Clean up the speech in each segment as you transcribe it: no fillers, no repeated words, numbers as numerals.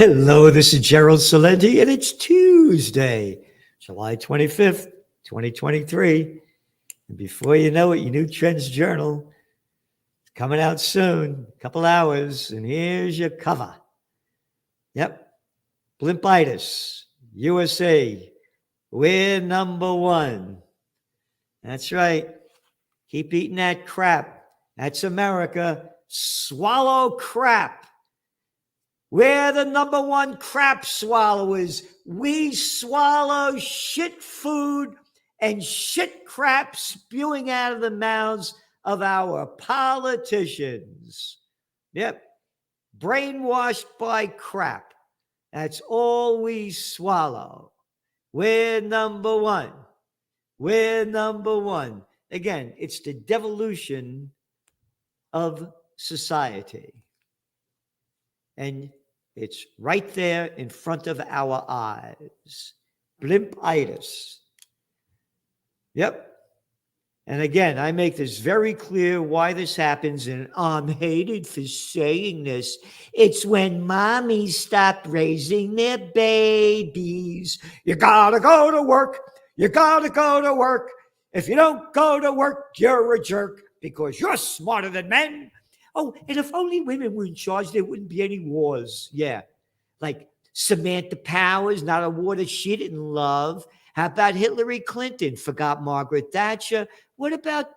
Hello, this is Gerald Celente, and it's Tuesday, July 25th, 2023. And before you know it, your new Trends Journal is coming out soon, a couple hours, and here's your cover. Yep, Blimpitis, USA, we're number one. That's right. Keep eating that crap. That's America. Swallow crap. We're the number one crap swallowers. We swallow shit food and shit crap spewing out of the mouths of our politicians. Yep. Brainwashed by crap. That's all we swallow. We're number one. We're number one. Again, it's the devolution of society. And it's right there in front of our eyes. Blimpitis. Yep. And again, I make this very clear why this happens, and I'm hated for saying this. It's when mommies stop raising their babies. You gotta go to work. You gotta go to work. If you don't go to work, you're a jerk because you're smarter than men. Oh, and if only women were in charge, there wouldn't be any wars. Yeah. Like Samantha Powers, not a war that she didn't love. How about Hillary Clinton? Forgot Margaret Thatcher. What about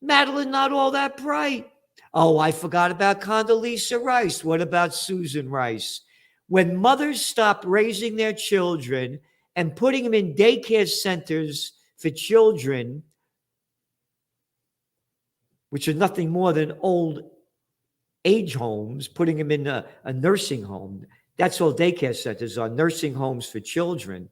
Madeline, not all that bright? Oh, I forgot about Condoleezza Rice. What about Susan Rice? When mothers stop raising their children and putting them in daycare centers for children, which are nothing more than old age homes, putting them in a nursing home. That's all daycare centers are, nursing homes for children.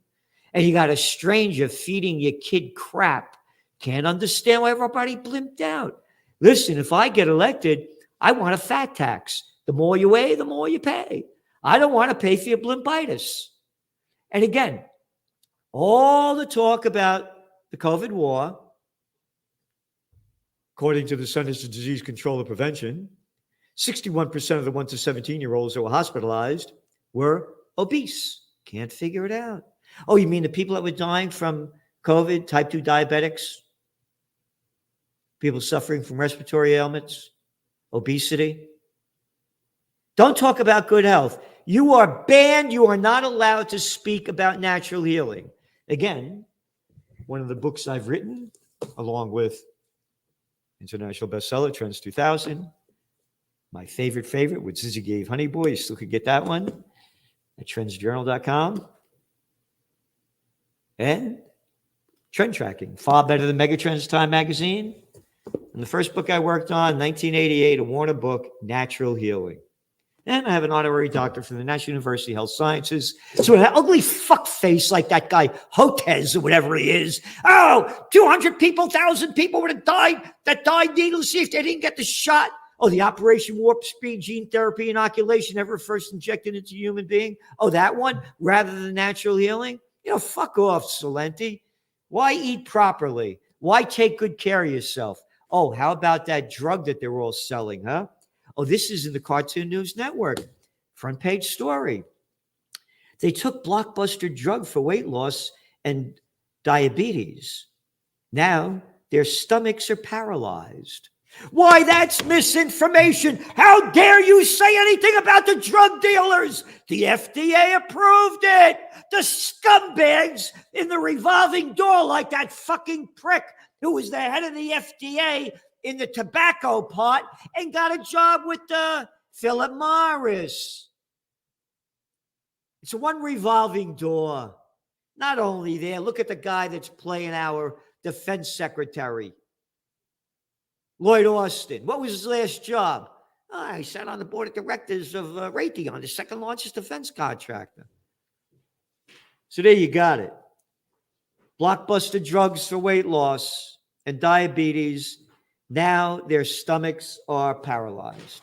And you got a stranger feeding your kid crap. Can't understand why everybody blimped out. Listen, if I get elected, I want a fat tax. The more you weigh, the more you pay. I don't want to pay for your blimpitis. And again, all the talk about the COVID war, according to the Centers for Disease Control and Prevention, 61% of the 1 to 17-year-olds who were hospitalized were obese. Can't figure it out. Oh, you mean the people that were dying from COVID, type 2 diabetics, people suffering from respiratory ailments, obesity? Don't talk about good health. You are banned. You are not allowed to speak about natural healing. Again, one of the books I've written, along with international bestseller, Trends 2000. My favorite, with Zizi Gave Honey Boy. You still could get that one at trendsjournal.com. And trend tracking, far better than Megatrends Time magazine. And the first book I worked on, 1988, a Warner book, Natural Healing. And I have an honorary doctorate from the National University of Health Sciences. So an ugly fuck face like that guy, Hotez or whatever he is. Oh, 200 people, 1,000 people would have died that died needlessly if they didn't get the shot. Oh, the Operation Warp Speed gene therapy inoculation ever first injected into a human being. Oh, that one rather than natural healing. You know, fuck off, Celente. Why eat properly? Why take good care of yourself? Oh, how about that drug that they're all selling, huh? Oh, this is in the Cartoon News Network. Front page story. They took blockbuster drug for weight loss and diabetes. Now their stomachs are paralyzed. Why, that's misinformation. How dare you say anything about the drug dealers? The FDA approved it. The scumbags in the revolving door, like that fucking prick who was the head of the FDA in the tobacco part and got a job with Philip Morris. It's one revolving door. Not only there, look at the guy that's playing our defense secretary, Lloyd Austin. What was his last job? Oh, he sat on the board of directors of Raytheon, the second largest defense contractor. So there you got it. Blockbuster drugs for weight loss and diabetes. Now their stomachs are paralyzed.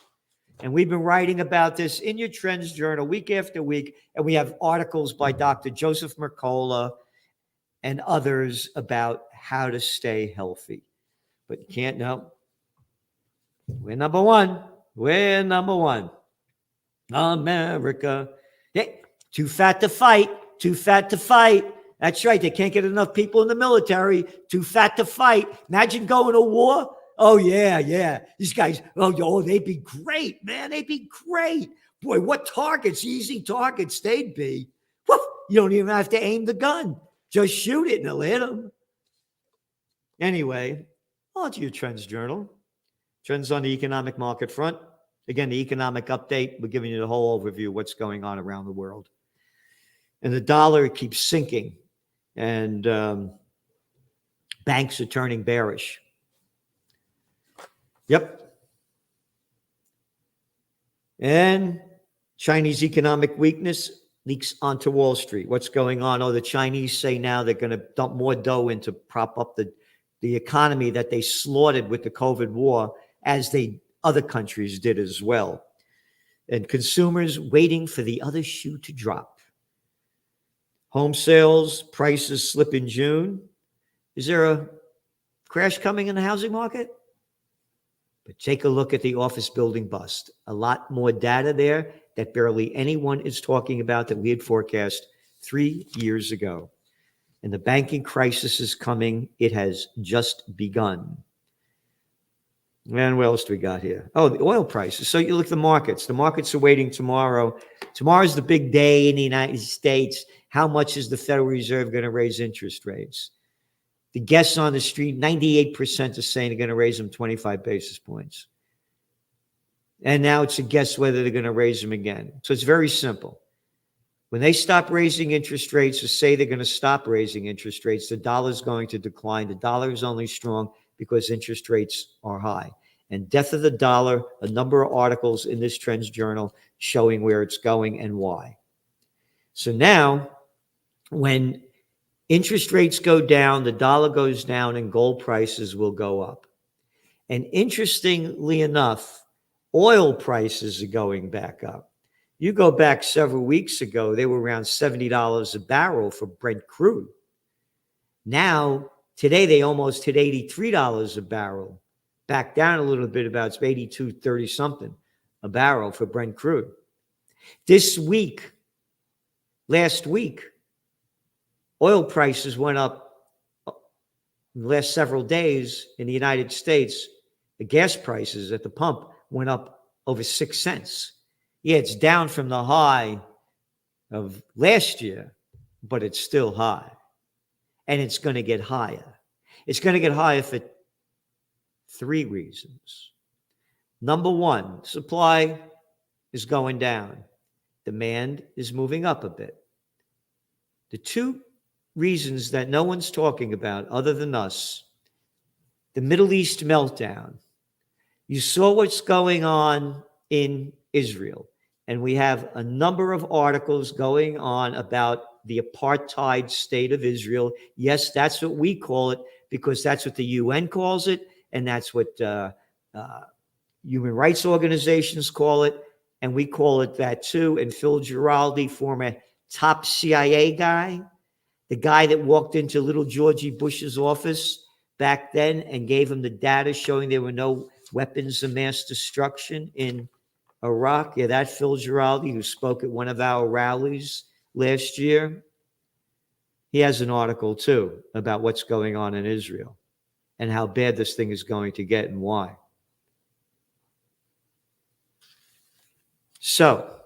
And we've been writing about this in your Trends Journal week after week. And we have articles by Dr. Joseph Mercola and others about how to stay healthy. But you can't know. We're number one. We're number one. America. Hey, too fat to fight. Too fat to fight. That's right. They can't get enough people in the military. Too fat to fight. Imagine going to war. Oh, yeah, yeah. These guys, they'd be great, man. They'd be great. Boy, what targets, easy targets they'd be. Woof, you don't even have to aim the gun. Just shoot it and it'll hit them. Anyway, on to your trends journal. Trends on the economic market front. Again, the economic update. We're giving you the whole overview of what's going on around the world. And the dollar keeps sinking. And banks are turning bearish. Yep. And Chinese economic weakness leaks onto Wall Street. What's going on? Oh, the Chinese say now they're going to dump more dough in to prop up the economy that they slaughtered with the COVID war, as other countries did as well. And consumers waiting for the other shoe to drop. Home sales prices slip in June. Is there a crash coming in the housing market? But take a look at the office building bust. A lot more data there that barely anyone is talking about that we had forecast 3 years ago. And the banking crisis is coming. It has just begun. And what else do we got here? Oh, the oil prices. So you look at the markets. The markets are waiting tomorrow. Tomorrow's the big day in the United States. How much is the Federal Reserve going to raise interest rates? The guests on the street, 98% are saying they're going to raise them 25 basis points. And now it's a guess whether they're going to raise them again. So it's very simple. When they stop raising interest rates, or say they're going to stop raising interest rates, the dollar is going to decline. The dollar is only strong because interest rates are high. And death of the dollar, a number of articles in this Trends Journal showing where it's going and why. So now, when interest rates go down, the dollar goes down, and gold prices will go up. And interestingly enough, oil prices are going back up. You go back several weeks ago, they were around $70 a barrel for Brent crude. Now, today, they almost hit $83 a barrel. Back down a little bit, about $82.30 something a barrel for Brent crude. Last week, oil prices went up in the last several days in the United States. The gas prices at the pump went up over 6 cents. Yeah, it's down from the high of last year, but it's still high. And it's going to get higher. It's going to get higher for 3 reasons. Number one, supply is going down. Demand is moving up a bit. The 2 reasons that no one's talking about other than us, the Middle East meltdown. You saw what's going on in Israel. And we have a number of articles going on about the apartheid state of Israel. Yes, that's what we call it, because that's what the UN calls it, and that's what human rights organizations call it, and we call it that too. And Phil Giraldi, former top CIA guy, the guy that walked into little Georgie Bush's office back then and gave him the data showing there were no weapons of mass destruction in Iraq. Yeah, that Phil Giraldi, who spoke at one of our rallies last year, he has an article too about what's going on in Israel and how bad this thing is going to get and why. So,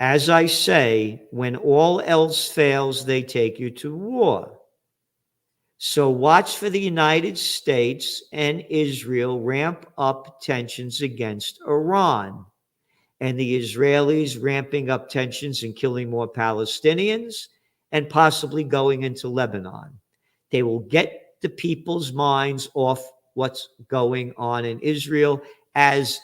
as I say, when all else fails, they take you to war. So watch for the United States and Israel ramp up tensions against Iran, and the Israelis ramping up tensions and killing more Palestinians and possibly going into Lebanon. They will get the people's minds off what's going on in Israel, as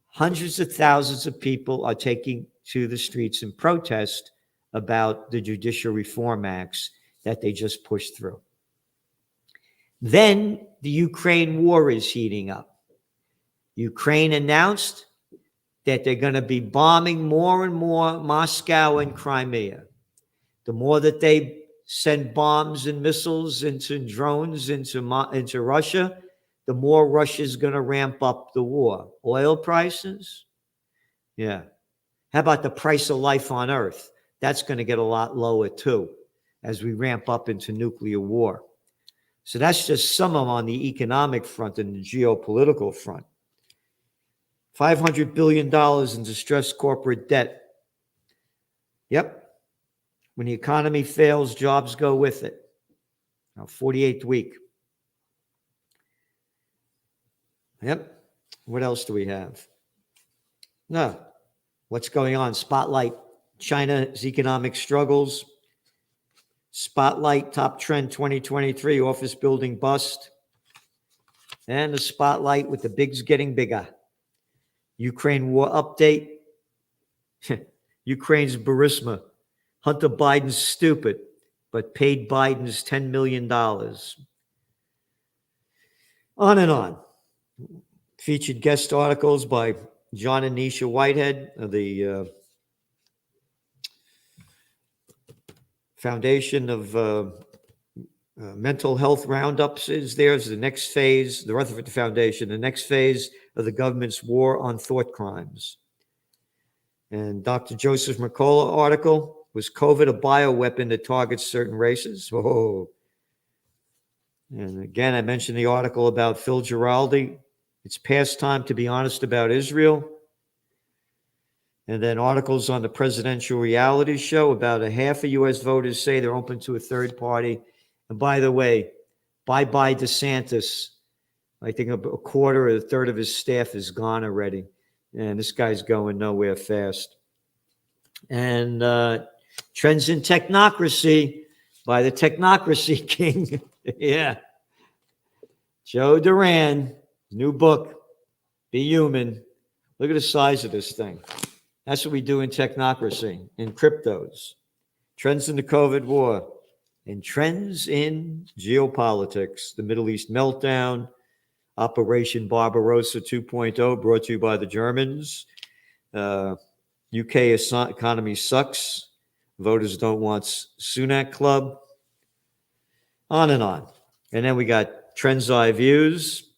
hundreds of thousands of people are taking to the streets in protest about the judicial reform acts that they just pushed through. Then the Ukraine war is heating up. Ukraine announced that they're going to be bombing more and more Moscow and Crimea. The more that they send bombs and missiles into drones into Russia, the more Russia's going to ramp up the war. Oil prices, Yeah. How about the price of life on Earth? That's going to get a lot lower too as we ramp up into nuclear war. So that's just some of them on the economic front and the geopolitical front. $500 billion in distressed corporate debt. Yep. When the economy fails, jobs go with it. Now, 48th week. Yep. What else do we have? No. What's going on? Spotlight China's economic struggles. Spotlight top trend 2023 office building bust. And the spotlight with the bigs getting bigger. Ukraine war update. Ukraine's Burisma. Hunter Biden's stupid, but paid Biden's $10 million. On and on. Featured guest articles by John and Nisha Whitehead of the Foundation of Mental Health Roundups is there. The next phase, the Rutherford Foundation, the next phase of the government's war on thought crimes. And Dr. Joseph Mercola article, was COVID a bioweapon that targets certain races? Oh. And again, I mentioned the article about Phil Giraldi. It's past time to be honest about Israel. And then articles on the presidential reality show. About a half of U.S. voters say they're open to a third party. And by the way, bye-bye DeSantis. I think a quarter or a third of his staff is gone already. And this guy's going nowhere fast. And Trends in Technocracy by the Technocracy King. Yeah. Joe Duran, new book, Be Human. Look at the size of this thing. That's what we do in technocracy, in cryptos. Trends in the COVID war, and trends in geopolitics, the Middle East meltdown, Operation Barbarossa 2.0, brought to you by the Germans. UK economy sucks. Voters don't want Sunak Club. On and on. And then we got Trends Eye Views.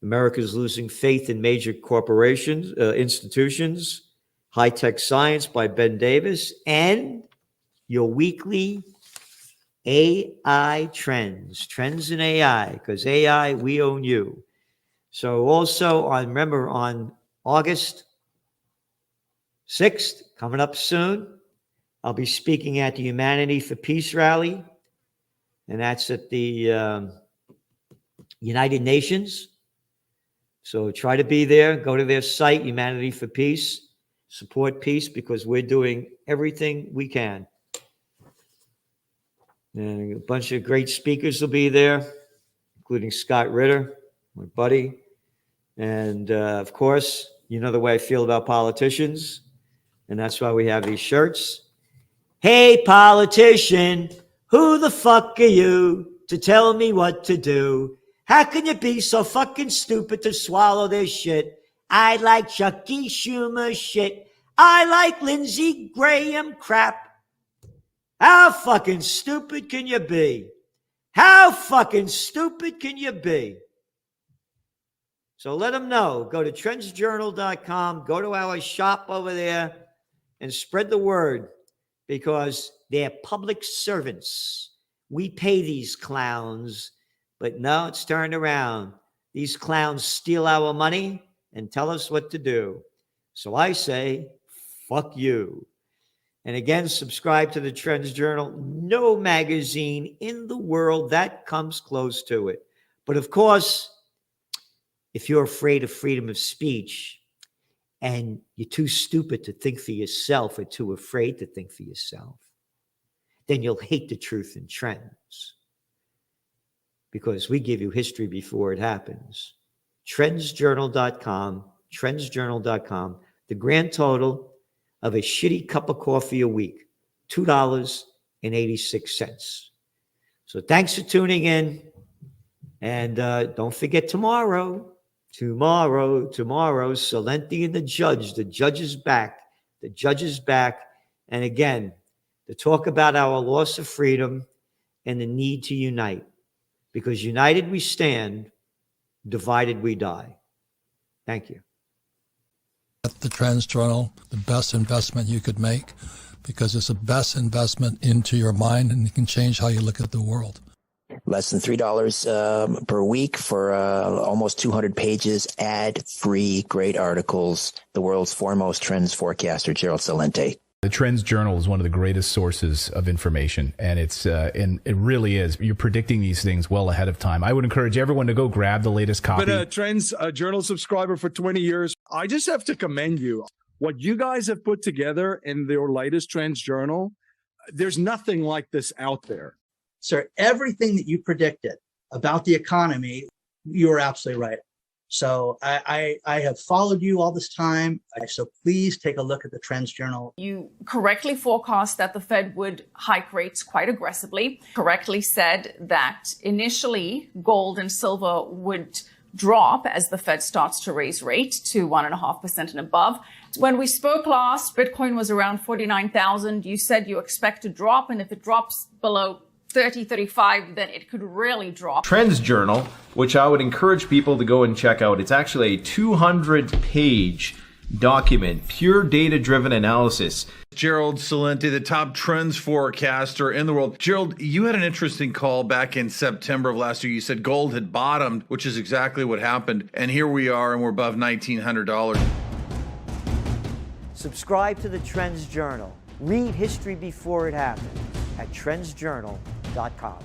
America's losing faith in major corporations, institutions. High-Tech Science by Ben Davis. And your weekly AI trends. Trends in AI, because AI, we own you. So also, remember on August 6th, coming up soon, I'll be speaking at the Humanity for Peace rally, and that's at the United Nations. So try to be there. Go to their site, Humanity for Peace. Support peace because we're doing everything we can. And a bunch of great speakers will be there, including Scott Ritter, my buddy. And of course, you know the way I feel about politicians. And that's why we have these shirts. Hey, politician, who the fuck are you to tell me what to do? How can you be so fucking stupid to swallow this shit? I like Chucky Schumer shit. I like Lindsey Graham crap. How fucking stupid can you be? How fucking stupid can you be? So let them know. Go to trendsjournal.com. Go to our shop over there and spread the word because they're public servants. We pay these clowns, but no, it's turned around. These clowns steal our money and tell us what to do. So I say, fuck you. And again, subscribe to the Trends Journal. No magazine in the world that comes close to it. But of course, if you're afraid of freedom of speech and you're too stupid to think for yourself or too afraid to think for yourself, then you'll hate the truth and trends because we give you history before it happens. Trendsjournal.com, trendsjournal.com. The grand total of a shitty cup of coffee a week, $2.86. So thanks for tuning in. And don't forget tomorrow, Celente and the judge is back. The judge is back. And again, to talk about our loss of freedom and the need to unite. Because united we stand, divided we die. Thank you. The Trends Journal, the best investment you could make, because it's the best investment into your mind, and it can change how you look at the world. Less than $3 per week for almost 200 pages, ad-free, great articles. The world's foremost trends forecaster, Gerald Celente. The Trends Journal is one of the greatest sources of information, and and it really is. You're predicting these things well ahead of time. I would encourage everyone to go grab the latest copy. Been a Trends Journal subscriber for 20 years. I just have to commend you. What you guys have put together in your latest Trends Journal, there's nothing like this out there. Sir, everything that you predicted about the economy, you were absolutely right. So I have followed you all this time. So please take a look at the Trends Journal. You correctly forecast that the Fed would hike rates quite aggressively, correctly said that initially gold and silver would drop as the Fed starts to raise rate to 1.5% and above. When we spoke last, Bitcoin was around 49,000. You said you expect to drop, and if it drops below 30, 35, then it could really drop. Trends Journal, which I would encourage people to go and check out. It's actually a 200-page document, pure data-driven analysis. Gerald Celente, the top trends forecaster in the world. Gerald, you had an interesting call back in September of last year. You said gold had bottomed, which is exactly what happened. And here we are, and we're above $1,900. Subscribe to the Trends Journal. Read history before it happened at trendsjournal.com.